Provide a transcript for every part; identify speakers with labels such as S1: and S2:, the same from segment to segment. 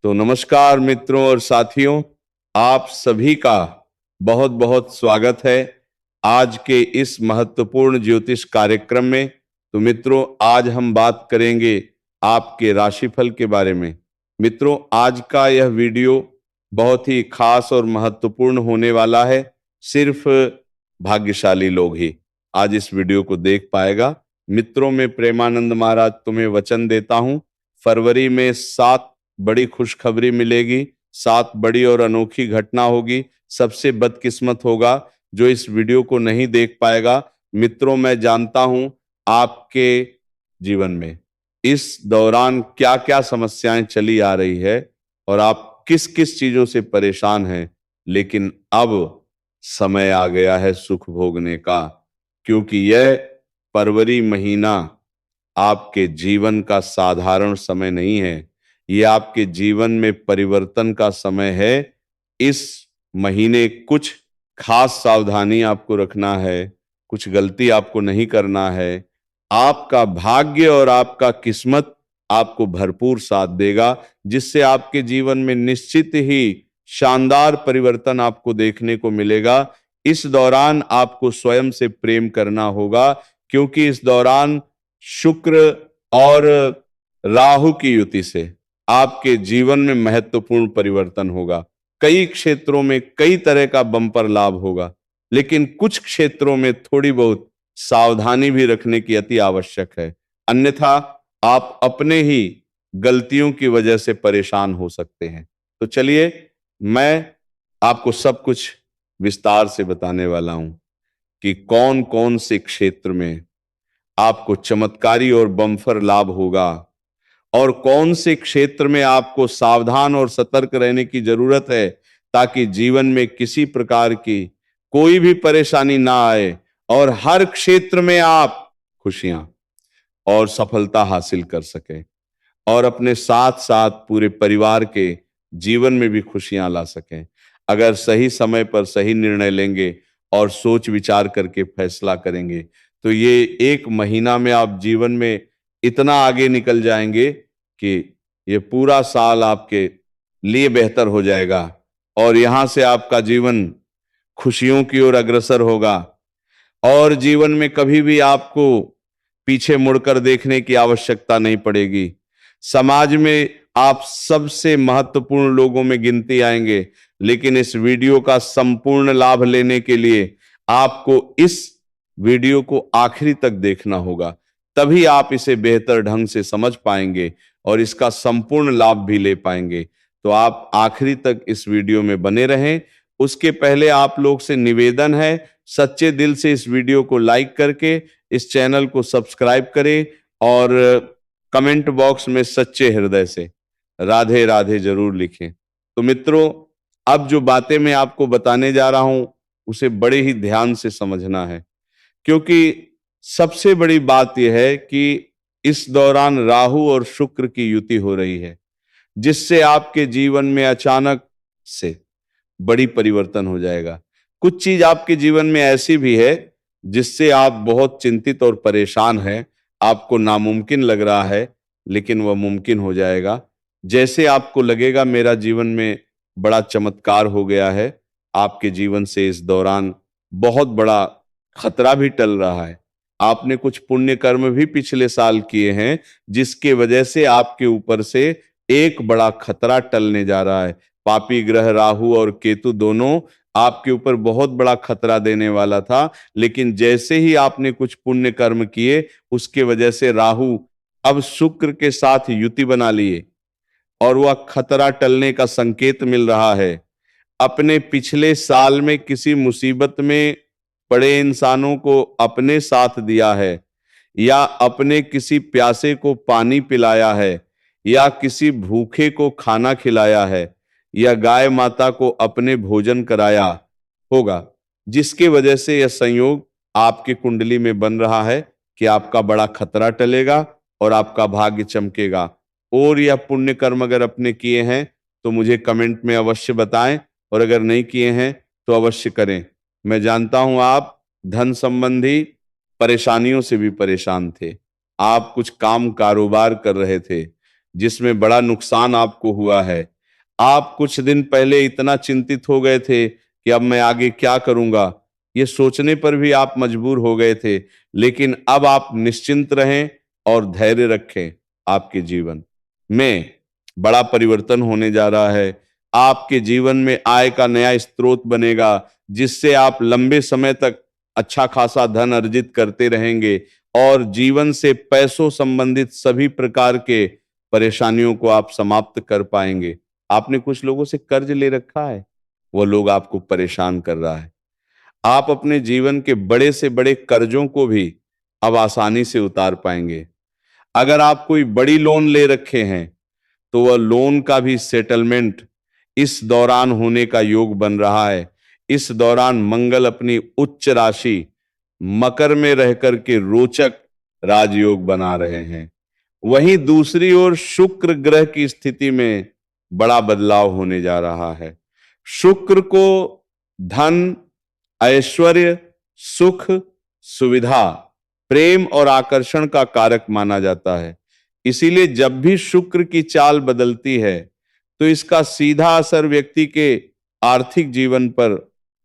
S1: तो नमस्कार मित्रों और साथियों, आप सभी का बहुत बहुत स्वागत है आज के इस महत्वपूर्ण ज्योतिष कार्यक्रम में। तो मित्रों, आज हम बात करेंगे आपके राशिफल के बारे में। मित्रों, आज का यह वीडियो बहुत ही खास और महत्वपूर्ण होने वाला है। सिर्फ भाग्यशाली लोग ही आज इस वीडियो को देख पाएगा। मित्रों, मैं प्रेमानंद महाराज तुम्हें वचन देता हूं, फरवरी में 7 बड़ी खुशखबरी मिलेगी, 7 बड़ी और अनोखी घटना होगी। सबसे बदकिस्मत होगा जो इस वीडियो को नहीं देख पाएगा। मित्रों, मैं जानता हूं आपके जीवन में इस दौरान क्या क्या समस्याएं चली आ रही है और आप किस किस चीजों से परेशान हैं, लेकिन अब समय आ गया है सुख भोगने का, क्योंकि यह फरवरी महीना आपके जीवन का साधारण समय नहीं है। ये आपके जीवन में परिवर्तन का समय है। इस महीने कुछ खास सावधानी आपको रखना है, कुछ गलती आपको नहीं करना है। आपका भाग्य और आपका किस्मत आपको भरपूर साथ देगा, जिससे आपके जीवन में निश्चित ही शानदार परिवर्तन आपको देखने को मिलेगा। इस दौरान आपको स्वयं से प्रेम करना होगा, क्योंकि इस दौरान शुक्र और राहु की युति से आपके जीवन में महत्वपूर्ण परिवर्तन होगा। कई क्षेत्रों में कई तरह का बम्पर लाभ होगा, लेकिन कुछ क्षेत्रों में थोड़ी बहुत सावधानी भी रखने की अति आवश्यक है, अन्यथा आप अपने ही गलतियों की वजह से परेशान हो सकते हैं। तो चलिए, मैं आपको सब कुछ विस्तार से बताने वाला हूं कि कौन कौन से क्षेत्र में आपको चमत्कारी और बम्पर लाभ होगा और कौन से क्षेत्र में आपको सावधान और सतर्क रहने की जरूरत है, ताकि जीवन में किसी प्रकार की कोई भी परेशानी ना आए और हर क्षेत्र में आप खुशियां और सफलता हासिल कर सकें और अपने साथ साथ पूरे परिवार के जीवन में भी खुशियां ला सकें। अगर सही समय पर सही निर्णय लेंगे और सोच विचार करके फैसला करेंगे, तो ये 1 महीना में आप जीवन में इतना आगे निकल जाएंगे कि ये पूरा साल आपके लिए बेहतर हो जाएगा और यहां से आपका जीवन खुशियों की ओर अग्रसर होगा और जीवन में कभी भी आपको पीछे मुड़कर देखने की आवश्यकता नहीं पड़ेगी। समाज में आप सबसे महत्वपूर्ण लोगों में गिनती आएंगे, लेकिन इस वीडियो का संपूर्ण लाभ लेने के लिए आपको इस वीडियो को आखिरी तक देखना होगा, तभी आप इसे बेहतर ढंग से समझ पाएंगे और इसका संपूर्ण लाभ भी ले पाएंगे। तो आप आखिरी तक इस वीडियो में बने रहें। उसके पहले आप लोग से निवेदन है, सच्चे दिल से इस वीडियो को लाइक करके इस चैनल को सब्सक्राइब करें और कमेंट बॉक्स में सच्चे हृदय से राधे राधे जरूर लिखें। तो मित्रों, अब जो बातें मैं आपको बताने जा रहा हूं उसे बड़े ही ध्यान से समझना है, क्योंकि सबसे बड़ी बात यह है कि इस दौरान राहु और शुक्र की युति हो रही है, जिससे आपके जीवन में अचानक से बड़ी परिवर्तन हो जाएगा। कुछ चीज आपके जीवन में ऐसी भी है जिससे आप बहुत चिंतित और परेशान हैं, आपको नामुमकिन लग रहा है, लेकिन वह मुमकिन हो जाएगा। जैसे आपको लगेगा मेरा जीवन में बड़ा चमत्कार हो गया है, आपके जीवन से इस दौरान बहुत बड़ा खतरा भी टल रहा है। आपने कुछ पुण्य कर्म भी पिछले साल किए हैं, जिसके वजह से आपके ऊपर से एक बड़ा खतरा टलने जा रहा है। पापी ग्रह राहु और केतु दोनों आपके ऊपर बहुत बड़ा खतरा देने वाला था, लेकिन जैसे ही आपने कुछ पुण्य कर्म किए, उसके वजह से राहु अब शुक्र के साथ युति बना लिए और वह खतरा टलने का संकेत मिल रहा है। अपने पिछले साल में किसी मुसीबत में पड़े इंसानों को अपने साथ दिया है, या अपने किसी प्यासे को पानी पिलाया है, या किसी भूखे को खाना खिलाया है, या गाय माता को अपने भोजन कराया होगा, जिसके वजह से यह संयोग आपकी कुंडली में बन रहा है कि आपका बड़ा खतरा टलेगा और आपका भाग्य चमकेगा। और यह पुण्य कर्म अगर अपने किए हैं तो मुझे कमेंट में अवश्य बताएं, और अगर नहीं किए हैं तो अवश्य करें। मैं जानता हूं आप धन संबंधी परेशानियों से भी परेशान थे, आप कुछ काम कारोबार कर रहे थे, जिसमें बड़ा नुकसान आपको हुआ है। आप कुछ दिन पहले इतना चिंतित हो गए थे कि अब मैं आगे क्या करूंगा, ये सोचने पर भी आप मजबूर हो गए थे। लेकिन अब आप निश्चिंत रहें और धैर्य रखें। आपके जीवन में बड़ा परिवर्तन होने जा रहा है। आपके जीवन में आय का नया स्रोत बनेगा, जिससे आप लंबे समय तक अच्छा खासा धन अर्जित करते रहेंगे और जीवन से पैसों संबंधित सभी प्रकार के परेशानियों को आप समाप्त कर पाएंगे। आपने कुछ लोगों से कर्ज ले रखा है, वो लोग आपको परेशान कर रहा है। आप अपने जीवन के बड़े से बड़े कर्जों को भी अब आसानी से उतार पाएंगे। अगर आप कोई बड़ी लोन ले रखे हैं तो वह लोन का भी सेटलमेंट इस दौरान होने का योग बन रहा है। इस दौरान मंगल अपनी उच्च राशि मकर में रहकर के रोचक राजयोग बना रहे हैं। वहीं दूसरी ओर शुक्र ग्रह की स्थिति में बड़ा बदलाव होने जा रहा है। शुक्र को धन, ऐश्वर्य, सुख, सुविधा, प्रेम और आकर्षण का कारक माना जाता है। इसीलिए जब भी शुक्र की चाल बदलती है तो इसका सीधा असर व्यक्ति के आर्थिक जीवन पर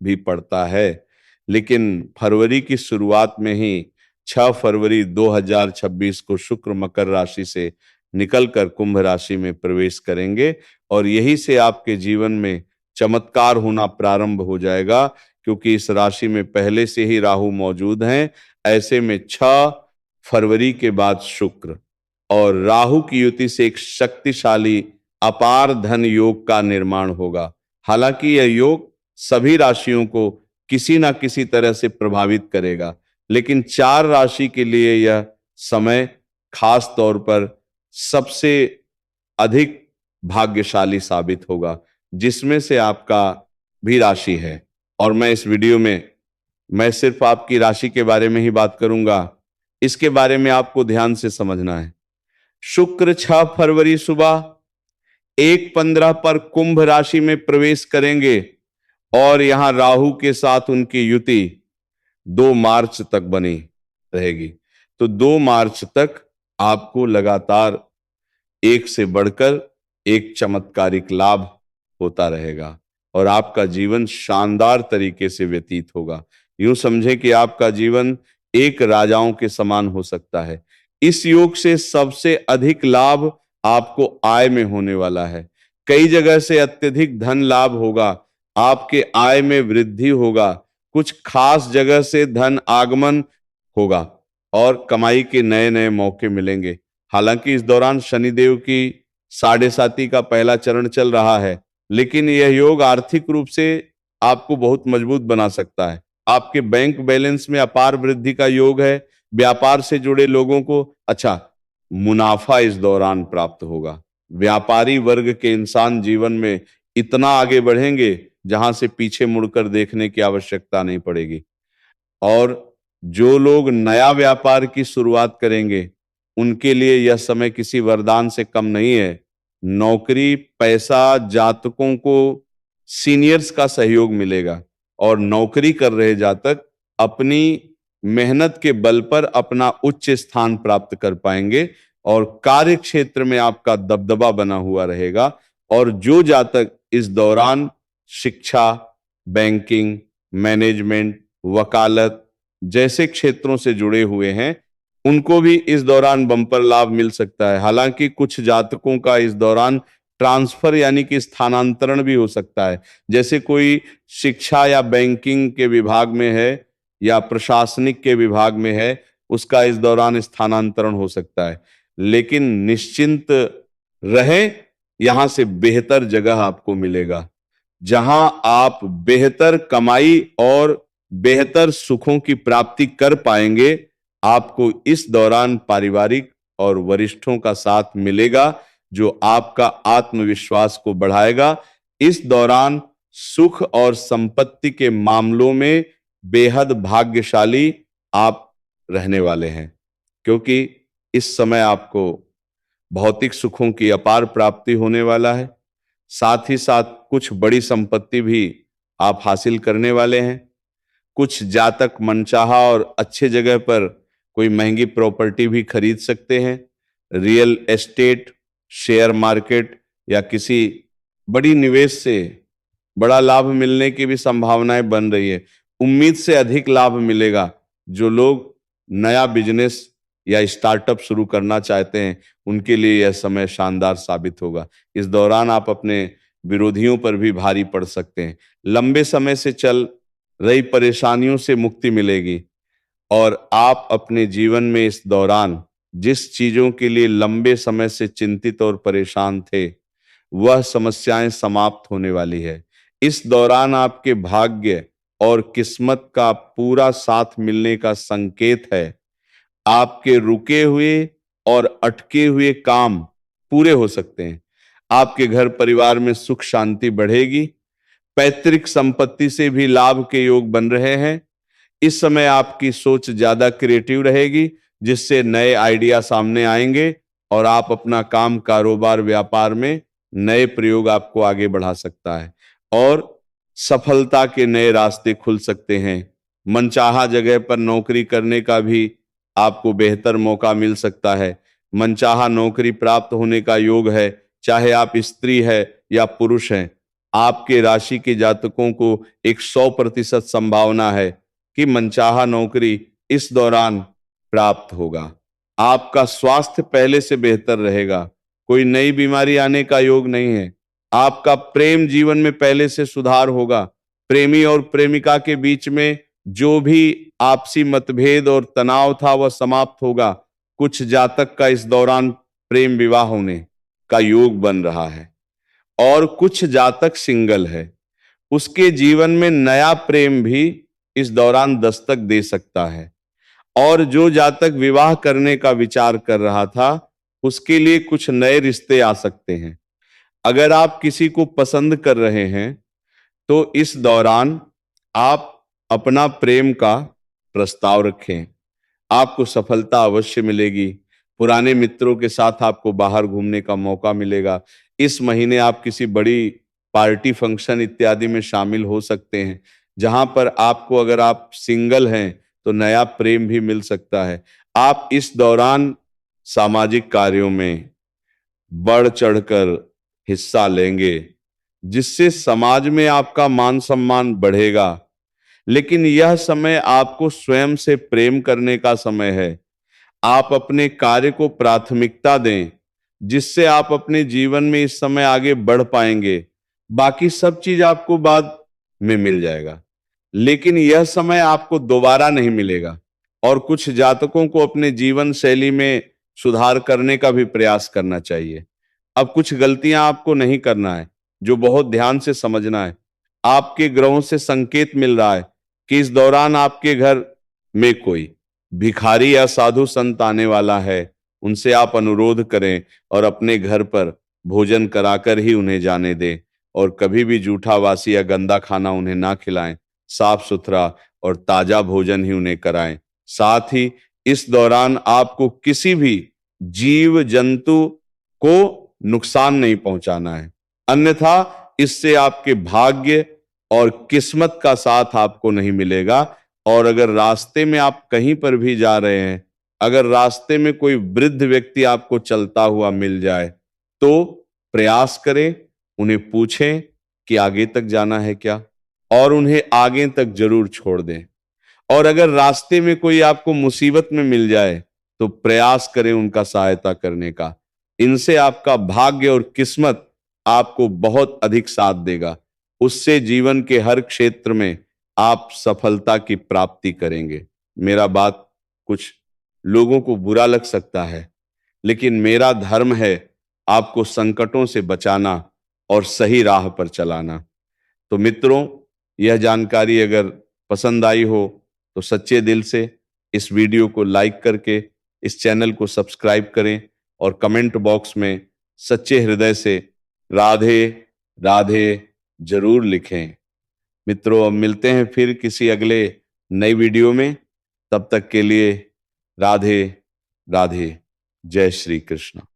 S1: भी पड़ता है। लेकिन फरवरी की शुरुआत में ही 6 फरवरी 2026 को शुक्र मकर राशि से निकलकर कुंभ राशि में प्रवेश करेंगे और यही से आपके जीवन में चमत्कार होना प्रारंभ हो जाएगा, क्योंकि इस राशि में पहले से ही राहु मौजूद हैं। ऐसे में 6 फरवरी के बाद शुक्र और राहु की युति से एक शक्तिशाली अपार धन योग का निर्माण होगा। हालांकि यह योग सभी राशियों को किसी ना किसी तरह से प्रभावित करेगा, लेकिन 4 राशि के लिए यह समय खास तौर पर सबसे अधिक भाग्यशाली साबित होगा, जिसमें से आपका भी राशि है। और मैं इस वीडियो में मैं सिर्फ आपकी राशि के बारे में ही बात करूंगा। इसके बारे में आपको ध्यान से समझना है। शुक्र 6 फरवरी सुबह 1:15 पर कुंभ राशि में प्रवेश करेंगे और यहां राहु के साथ उनकी युति 2 मार्च तक बनी रहेगी। तो 2 मार्च तक आपको लगातार एक से बढ़कर एक चमत्कारिक लाभ होता रहेगा और आपका जीवन शानदार तरीके से व्यतीत होगा। यूं समझें कि आपका जीवन एक राजाओं के समान हो सकता है। इस योग से सबसे अधिक लाभ आपको आय में होने वाला है। कई जगह से अत्यधिक धन लाभ होगा, आपके आय में वृद्धि होगा, कुछ खास जगह से धन आगमन होगा और कमाई के नए नए मौके मिलेंगे। हालांकि इस दौरान शनिदेव की 7.5 का पहला चरण चल रहा है, लेकिन यह योग आर्थिक रूप से आपको बहुत मजबूत बना सकता है। आपके बैंक बैलेंस में अपार वृद्धि का योग है। व्यापार से जुड़े लोगों को मुनाफा इस दौरान प्राप्त होगा। व्यापारी वर्ग के इंसान जीवन में इतना आगे बढ़ेंगे जहां से पीछे मुड़कर देखने की आवश्यकता नहीं पड़ेगी। और जो लोग नया व्यापार की शुरुआत करेंगे उनके लिए यह समय किसी वरदान से कम नहीं है। नौकरी, पैसा, जातकों को सीनियर्स का सहयोग मिलेगा और नौकरी कर रहे जातक अपनी मेहनत के बल पर अपना उच्च स्थान प्राप्त कर पाएंगे और कार्य क्षेत्र में आपका दबदबा बना हुआ रहेगा। और जो जातक इस दौरान शिक्षा, बैंकिंग, मैनेजमेंट, वकालत जैसे क्षेत्रों से जुड़े हुए हैं उनको भी इस दौरान बम्पर लाभ मिल सकता है। हालांकि कुछ जातकों का इस दौरान ट्रांसफर यानी कि स्थानांतरण भी हो सकता है। जैसे कोई शिक्षा या बैंकिंग के विभाग में है या प्रशासनिक के विभाग में है, उसका इस दौरान स्थानांतरण हो सकता है। लेकिन निश्चिंत रहें, यहां से बेहतर जगह आपको मिलेगा जहां आप बेहतर कमाई और बेहतर सुखों की प्राप्ति कर पाएंगे। आपको इस दौरान पारिवारिक और वरिष्ठों का साथ मिलेगा जो आपका आत्मविश्वास को बढ़ाएगा। इस दौरान सुख और संपत्ति के मामलों में बेहद भाग्यशाली आप रहने वाले हैं, क्योंकि इस समय आपको भौतिक सुखों की अपार प्राप्ति होने वाला है। साथ ही साथ कुछ बड़ी संपत्ति भी आप हासिल करने वाले हैं। कुछ जातक मनचाहा और अच्छे जगह पर कोई महंगी प्रॉपर्टी भी खरीद सकते हैं। रियल एस्टेट, शेयर मार्केट या किसी बड़ी निवेश से बड़ा लाभ मिलने की भी संभावनाएं बन रही है। उम्मीद से अधिक लाभ मिलेगा। जो लोग नया बिजनेस या स्टार्टअप शुरू करना चाहते हैं, उनके लिए यह समय शानदार साबित होगा। इस दौरान आप अपने विरोधियों पर भी भारी पड़ सकते हैं। लंबे समय से चल रही परेशानियों से मुक्ति मिलेगी और आप अपने जीवन में इस दौरान जिस चीजों के लिए लंबे समय से चिंतित और परेशान थे, वह समस्याएं समाप्त होने वाली है। इस दौरान आपके भाग्य और किस्मत का पूरा साथ मिलने का संकेत है। आपके रुके हुए और अटके हुए काम पूरे हो सकते हैं। आपके घर परिवार में सुख शांति बढ़ेगी। पैतृक संपत्ति से भी लाभ के योग बन रहे हैं। इस समय आपकी सोच ज्यादा क्रिएटिव रहेगी, जिससे नए आइडिया सामने आएंगे और आप अपना काम, कारोबार, व्यापार में नए प्रयोग आपको आगे बढ़ा सकता है और सफलता के नए रास्ते खुल सकते हैं। मनचाहा जगह पर नौकरी करने का भी आपको बेहतर मौका मिल सकता है। मनचाहा नौकरी प्राप्त होने का योग है, चाहे आप स्त्री है या पुरुष हैं। आपके राशि के जातकों को एक 100% संभावना है कि मनचाहा नौकरी इस दौरान प्राप्त होगा। आपका स्वास्थ्य पहले से बेहतर रहेगा। कोई नई बीमारी आने का योग नहीं है। आपका प्रेम जीवन में पहले से सुधार होगा। प्रेमी और प्रेमिका के बीच में जो भी आपसी मतभेद और तनाव था, वह समाप्त होगा। कुछ जातक का इस दौरान प्रेम विवाह होने का योग बन रहा है और कुछ जातक सिंगल है, उसके जीवन में नया प्रेम भी इस दौरान दस्तक दे सकता है। और जो जातक विवाह करने का विचार कर रहा था, उसके लिए कुछ नए रिश्ते आ सकते हैं। अगर आप किसी को पसंद कर रहे हैं तो इस दौरान आप अपना प्रेम का प्रस्ताव रखें। आपको सफलता अवश्य मिलेगी। पुराने मित्रों के साथ आपको बाहर घूमने का मौका मिलेगा। इस महीने आप किसी बड़ी पार्टी, फंक्शन इत्यादि में शामिल हो सकते हैं, जहां पर आपको, अगर आप सिंगल हैं, तो नया प्रेम भी मिल सकता है। आप इस दौरान सामाजिक कार्यों में बढ़ चढ़कर हिस्सा लेंगे, जिससे समाज में आपका मान सम्मान बढ़ेगा। लेकिन यह समय आपको स्वयं से प्रेम करने का समय है। आप अपने कार्य को प्राथमिकता दें, जिससे आप अपने जीवन में इस समय आगे बढ़ पाएंगे। बाकी सब चीज आपको बाद में मिल जाएगा, लेकिन यह समय आपको दोबारा नहीं मिलेगा। और कुछ जातकों को अपने जीवन शैली में सुधार करने का भी प्रयास करना चाहिए। अब कुछ गलतियां आपको नहीं करना है, जो बहुत ध्यान से समझना है। आपके ग्रहों से संकेत मिल रहा है कि इस दौरान आपके घर में कोई भिखारी या साधु संत आने वाला है। उनसे आप अनुरोध करें और अपने घर पर भोजन कराकर ही उन्हें जाने दें और कभी भी जूठा, वासी या गंदा खाना उन्हें ना खिलाएं। साफ सुथरा और ताजा भोजन ही उन्हें कराएं। साथ ही इस दौरान आपको किसी भी जीव जंतु को नुकसान नहीं पहुंचाना है, अन्यथा इससे आपके भाग्य और किस्मत का साथ आपको नहीं मिलेगा। और अगर रास्ते में आप कहीं पर भी जा रहे हैं, अगर रास्ते में कोई वृद्ध व्यक्ति आपको चलता हुआ मिल जाए, तो प्रयास करें, उन्हें पूछें कि आगे तक जाना है क्या, और उन्हें आगे तक जरूर छोड़ दें। और अगर रास्ते में कोई आपको मुसीबत में मिल जाए, तो प्रयास करें उनका सहायता करने का। इनसे आपका भाग्य और किस्मत आपको बहुत अधिक साथ देगा। उससे जीवन के हर क्षेत्र में आप सफलता की प्राप्ति करेंगे। मेरा बात कुछ लोगों को बुरा लग सकता है, लेकिन मेरा धर्म है आपको संकटों से बचाना और सही राह पर चलाना। तो मित्रों, यह जानकारी अगर पसंद आई हो तो सच्चे दिल से इस वीडियो को लाइक करके इस चैनल को सब्सक्राइब करें और कमेंट बॉक्स में सच्चे हृदय से राधे राधे जरूर लिखें। मित्रों, अब मिलते हैं फिर किसी अगले नई वीडियो में। तब तक के लिए राधे राधे। जय श्री कृष्ण।